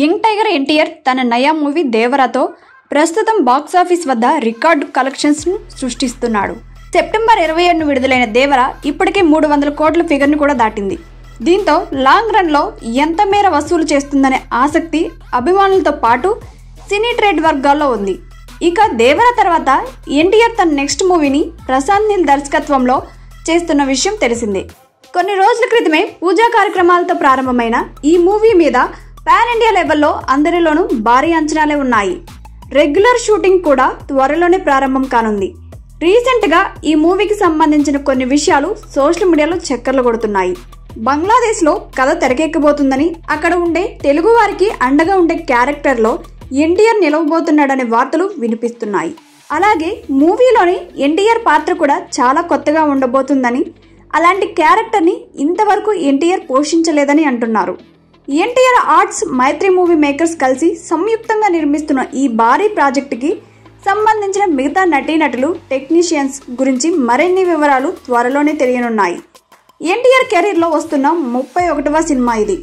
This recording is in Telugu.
యంగ్ టైగర్ ఎన్టీఆర్ తన నయా మూవీ దేవరాతో ప్రస్తుతం బాక్సాఫీస్ వద్ద రికార్డు కలెక్షన్స్ ను సృష్టిస్తున్నాడు. సెప్టెంబర్ 27న విడుదలైన దేవరా ఇప్పటికే 300 కోట్ల ఫిగర్ను కూడా దాటింది. దీంతో లాంగ్ రన్లో ఎంత మేర వసూలు చేస్తుందనే ఆసక్తి అభిమానులతో పాటు సినీ ట్రేడ్ వర్గాల్లో ఉంది. ఇక దేవరా తర్వాత ఎన్టీఆర్ తన నెక్స్ట్ మూవీని ప్రశాంత్ నీల్ దర్శకత్వంలో చేస్తున్న విషయం తెలిసిందే. కొన్ని రోజుల క్రితమే పూజా కార్యక్రమాలతో ప్రారంభమైన ఈ మూవీ మీద పాన్ ఇండియా లెవెల్లో అందరిలోనూ భారీ అంచనాలే ఉన్నాయి. రెగ్యులర్ షూటింగ్ కూడా త్వరలోనే ప్రారంభం కానుంది. రీసెంట్ గా ఈ మూవీకి సంబంధించిన కొన్ని విషయాలు సోషల్ మీడియాలో చక్కర్లు కొడుతున్నాయి. బంగ్లాదేశ్ లో కథ తెరకెక్కబోతుందని, అక్కడ ఉండే తెలుగు వారికి అండగా ఉండే క్యారెక్టర్ లో ఎన్టీఆర్ నిలవబోతున్నాడనే వార్తలు వినిపిస్తున్నాయి. అలాగే మూవీలోని ఎన్టీఆర్ పాత్ర కూడా చాలా కొత్తగా ఉండబోతుందని, అలాంటి క్యారెక్టర్ ని ఇంతవరకు ఎన్టీఆర్ పోషించలేదని అంటున్నారు. ఎన్టీఆర్ ఆర్ట్స్ మైత్రి మూవీ మేకర్స్ కలిసి సంయుక్తంగా నిర్మిస్తున్న ఈ భారీ ప్రాజెక్టుకి సంబంధించిన మిగతా నటీనటులు, టెక్నీషియన్స్ గురించి మరిన్ని వివరాలు త్వరలోనే తెలియనున్నాయి. ఎన్టీఆర్ కెరీర్ లో వస్తున్న 31వ సినిమా ఇది.